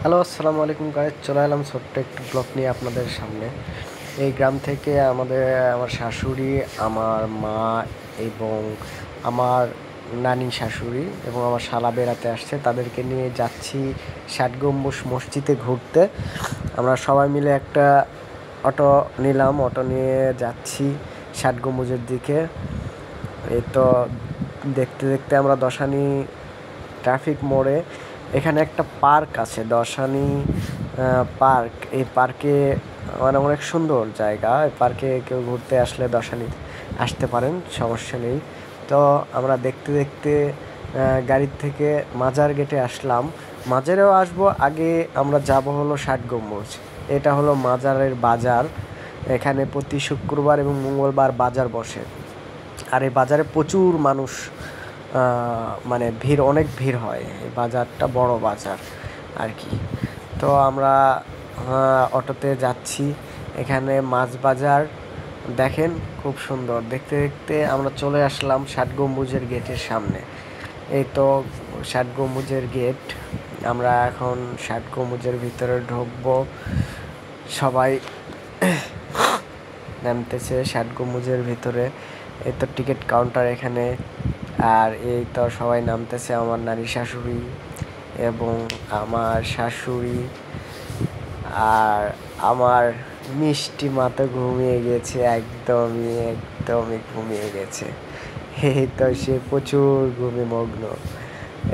Hello, আসসালামু আলাইকুম guys. চলে এলাম ছোট্ট একটু ব্লগ নিয়ে আপনাদের সামনে। এই গ্রাম থেকে আমার শাশুড়ি, আমার মা এবং আমার নানি শাশুড়ি এবং আমার শালা বেড়াতে আসছে। তাদেরকে নিয়ে যাচ্ছি ষাট গম্বুজ মসজিদে ঘুরতে। আমরা সবাই মিলে একটা অটো নিলাম, অটো নিয়ে যাচ্ছি ষাট গম্বুজের দিকে। এই তো দেখতে দেখতে আমরা দশানি ট্রাফিক মোড়ে, এখানে একটা পার্ক আছে দশানি পার্ক। এই পার্কে মানে অনেক সুন্দর জায়গা। এই পার্কে কেউ ঘুরতে আসলে দশানি আসতে পারেন, সমস্যা নেই। তো আমরা দেখতে দেখতে গাড়ির থেকে মাজার গেটে আসলাম। মাজারেও আসবো, আগে আমরা যাব হলো ষাট গম্বুজ। এটা হলো মাজারের বাজার। এখানে প্রতি শুক্রবার এবং মঙ্গলবার বাজার বসে। আর এই বাজারে প্রচুর মানুষ, মানে ভিড়, অনেক ভিড় হয়। এই বাজারটা বড় বাজার আর কি। তো আমরা অটোতে যাচ্ছি। এখানে মাছ বাজার দেখেন, খুব সুন্দর। দেখতে দেখতে আমরা চলে আসলাম ষাট গম্বুজের গেটের সামনে। এই তো ষাট গম্বুজের গেট। আমরা এখন ষাট গম্বুজের ভিতরে ঢুকবো। সবাই নামতেছে ষাট গম্বুজের ভিতরে। এই তো টিকিট কাউন্টার এখানে। আর এই তো সবাই নামতেছে, আমার নারী শাশুড়ি এবং আমার শাশুড়ি। আর আমার মিষ্টি মা তো ঘুমিয়ে গেছে, একদমই একদমই ঘুমিয়ে গেছে। এই তো সে প্রচুর ঘুমে মগ্ন।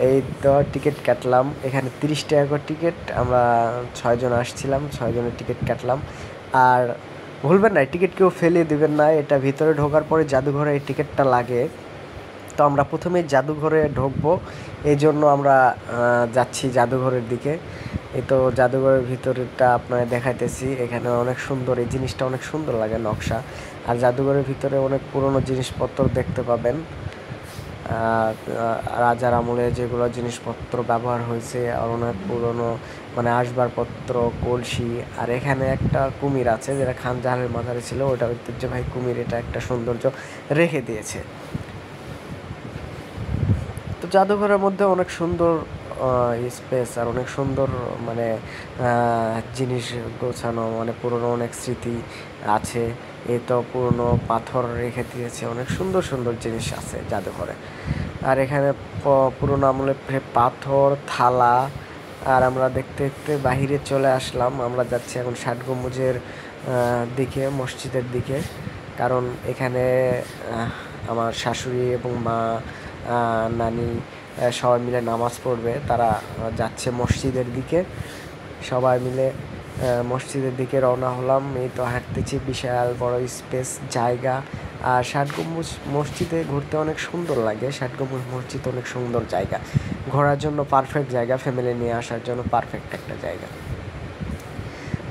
এই তো টিকিট কাটলাম, এখানে 30 টাকা করে টিকিট। আমরা 6 জন আসছিলাম, 6 জনের টিকিট কাটলাম। আর ভুলবেন না, টিকিট কেউ ফেলে দেবেন না। এটা ভিতরে ঢোকার পরে জাদুঘরে এই টিকিটটা লাগে। তো আমরা প্রথমে জাদুঘরে ঢুকবো, এই জন্য আমরা যাচ্ছি জাদুঘরের দিকে। এই তো জাদুঘরের ভিতরটা আপনার দেখাইতেছি। এখানে অনেক সুন্দর, এই জিনিসটা অনেক সুন্দর লাগে নকশা। আর জাদুঘরের ভিতরে অনেক পুরনো জিনিসপত্র দেখতে পাবেন। রাজার আমলে যেগুলো জিনিসপত্র ব্যবহার হয়েছে, আর অনেক পুরনো মানে আসবাবপত্র, কলসি। আর এখানে একটা কুমির আছে, যেটা খান জাহানের মাজারে ছিল, ওটা ঐতিহ্যবাহী কুমির। এটা একটা সৌন্দর্য রেখে দিয়েছে। তো জাদুঘরের মধ্যে অনেক সুন্দর স্পেস, আর অনেক সুন্দর মানে জিনিস গোছানো, মানে পুরনো অনেক স্মৃতি আছে। এই তো পুরনো পাথর রেখে দিয়েছে, অনেক সুন্দর সুন্দর জিনিস আছে জাদুঘরে। আর এখানে পুরনো আমলে পাথর, থালা। আর আমরা দেখতে দেখতে বাহিরে চলে আসলাম। আমরা যাচ্ছি এখন ষাট গম্বুজের দিকে, মসজিদের দিকে। কারণ এখানে আমার শাশুড়ি এবং মা, নানি সবাই মিলে নামাজ পড়বে। তারা যাচ্ছে মসজিদের দিকে। সবাই মিলে মসজিদের দিকে রওনা হলাম। এই তো হাঁটতেছি, বিশাল বড় স্পেস জায়গা। আর ষাট গম্বুজ মসজিদে ঘুরতে অনেক সুন্দর লাগে। ষাট গম্বুজ মসজিদ অনেক সুন্দর জায়গা, ঘোরার জন্য পারফেক্ট জায়গা, ফ্যামিলি নিয়ে আসার জন্য পারফেক্ট একটা জায়গা।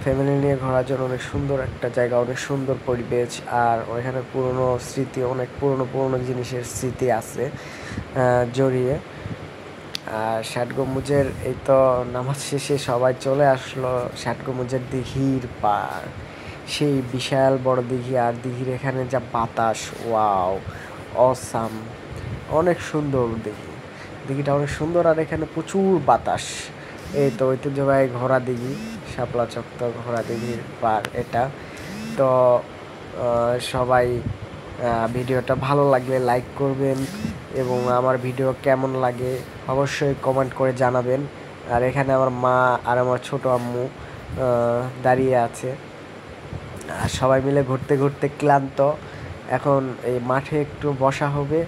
ফ্যামিলি নিয়ে ঘোরার জন্য অনেক সুন্দর একটা জায়গা, অনেক সুন্দর পরিবেশ। আর ওইখানে পুরনো স্মৃতি, অনেক পুরনো পুরনো জিনিসের স্মৃতি আছে জড়িয়ে। আর ষাট গম্বুজের এই তো নামাজ শেষে সবাই চলে আসলো ষাট গম্বুজের দিঘির পার। সেই বিশাল বড় দিঘি, আর দিঘির এখানে যা বাতাস, ওয়াও, অসাম, অনেক সুন্দর দিঘি। দিঘিটা অনেক সুন্দর, আর এখানে প্রচুর বাতাস। এই তো ঐতিহ্যবাহী ঘোড়া দিঘি, শাপলা চক্ত ঘোড়া দিঘির পার এটা। তো সবাই ভিডিওটা ভালো লাগলে লাইক করবেন, এবং আমার ভিডিও কেমন লাগে অবশ্যই কমেন্ট করে জানাবেন। আর এখানে আমার মা আর আমার ছোট আম্মু দাঁড়িয়ে আছে। আর সবাই মিলে ঘুরতে ঘুরতে ক্লান্ত। এখন এই মাঠে একটু বসা হবে,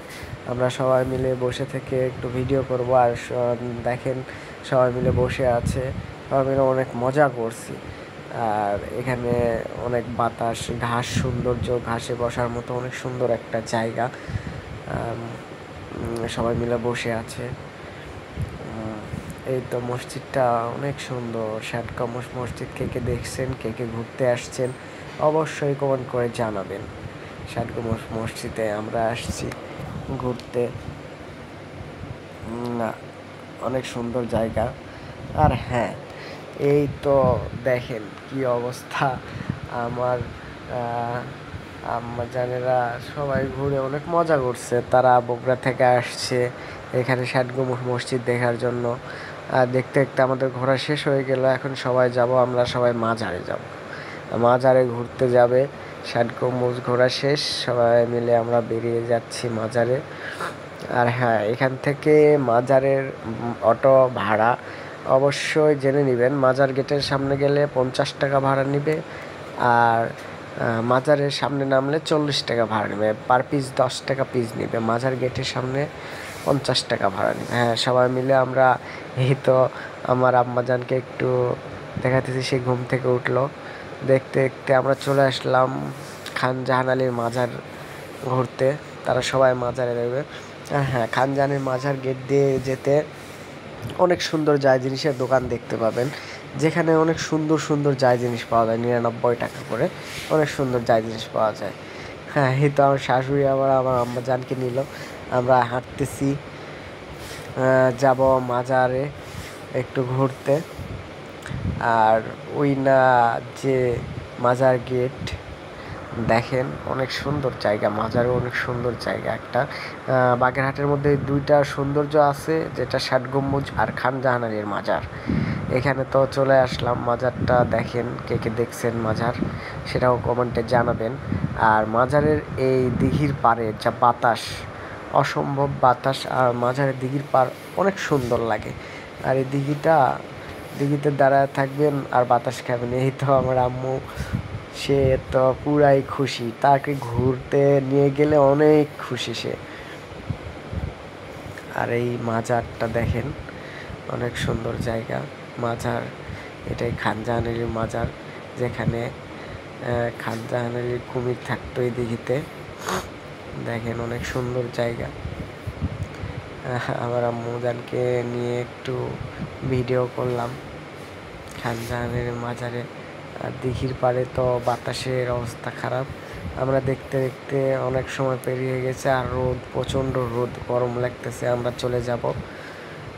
আমরা সবাই মিলে বসে থেকে একটু ভিডিও করব। আর দেখেন, সবাই মিলে বসে আছে, সবাই মিলে অনেক মজা করছি। আর এখানে অনেক বাতাস, ঘাস, সৌন্দর্য, ঘাসে বসার মতো অনেক সুন্দর একটা জায়গা। সবাই মিলে বসে আছে। এই তো মসজিদটা অনেক সুন্দর। ষাট গম্বুজ মসজিদ কে কে দেখছেন, কে কে ঘুরতে আসছেন, অবশ্যই কমেন্ট করে জানাবেন। ষাট গম্বুজ মসজিদে আমরা আসছি ঘুরতে। না, অনেক সুন্দর জায়গা। আর হ্যাঁ, এই তো দেখেন কি অবস্থা। আমার আম্মা জানেরা সবাই ঘুরে অনেক মজা করছে। তারা বগুড়া থেকে আসছে এখানে ষাট গম্বুজ মসজিদ দেখার জন্য। আর দেখতে দেখতে আমাদের ঘোরা শেষ হয়ে গেল। এখন সবাই যাব, আমরা সবাই মাজারে যাব, মাজারে ঘুরতে যাবে। ষাট গম্বুজ ঘোরা শেষ, সবাই মিলে আমরা বেরিয়ে যাচ্ছি মাজারে। আর হ্যাঁ, এখান থেকে মাজারের অটো ভাড়া অবশ্যই জেনে নেবেন। মাজার গেটের সামনে গেলে 50 টাকা ভাড়া নেবে, আর মাজারের সামনে নামলে 40 টাকা ভাড়া নেবে। পার পিস 10 টাকা পিস নেবে। মাজার গেটের সামনে 50 টাকা ভাড়া নেবে। হ্যাঁ, সবাই মিলে আমরা, এই তো আমার আম্মাজানকে একটু দেখাতেছি, সে ঘুম থেকে উঠলো। দেখতে দেখতে আমরা চলে আসলাম খান জাহান আলীর মাজার ঘুরতে। তারা সবাই মাজারে দেবে। আর হ্যাঁ, খান জাহানের মাজার গেট দিয়ে যেতে অনেক সুন্দর যায় জিনিসের দোকান দেখতে পাবেন, যেখানে অনেক সুন্দর সুন্দর যায় জিনিস পাওয়া যায় 99 টাকা করে। অনেক সুন্দর যায় জিনিস পাওয়া যায়। হ্যাঁ, এই তো আমার শাশুড়ি আবার আমার আম্মাজানকে নিল। আমরা হাঁটতেছি, যাব মাজারে একটু ঘুরতে। আর ওই না যে মাজার গেট, দেখেন অনেক সুন্দর জায়গা, মাজারও অনেক সুন্দর জায়গা একটা। বাগেরহাটের মধ্যে দুইটা সৌন্দর্য আছে, যেটা ষাট গম্বুজ আর খান জাহান আলীর মাজার। এখানে তো চলে আসলাম, মাজারটা দেখেন, কে কে দেখছেন মাজার সেটাও কমেন্টে জানাবেন। আর মাজারের এই দিঘির পাড়ে যা বাতাস, অসম্ভব বাতাস, আর মাজারের দিঘির পাড় অনেক সুন্দর লাগে। আর এই দিঘিতে দাঁড়ায় থাকবেন আর বাতাস খাবেন। এই তো আমার আম্মু, সে তো পুরাই খুশি, তাকে ঘুরতে নিয়ে গেলে অনেক খুশি সে। আর এই মাজারটা দেখেন, অনেক সুন্দর জায়গা মাজার। এটাই খান জাহান আলীর মাজার, যেখানে খান জাহান আলীর কুমির থাকতো এই দিঘিতে। দেখেন অনেক সুন্দর জায়গা। আমার আম্মুজানকে নিয়ে একটু ভিডিও করলাম খান জাহানের মাজারে। আর দিঘির পাড়ে তো বাতাসের অবস্থা খারাপ। আমরা দেখতে দেখতে অনেক সময় পেরিয়ে গেছে, আর রোদ, প্রচণ্ড রোদ, গরম লাগতেছে। আমরা চলে যাব।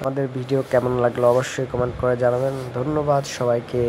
আমাদের ভিডিও কেমন লাগলো অবশ্যই কমেন্ট করে জানাবেন। ধন্যবাদ সবাইকে।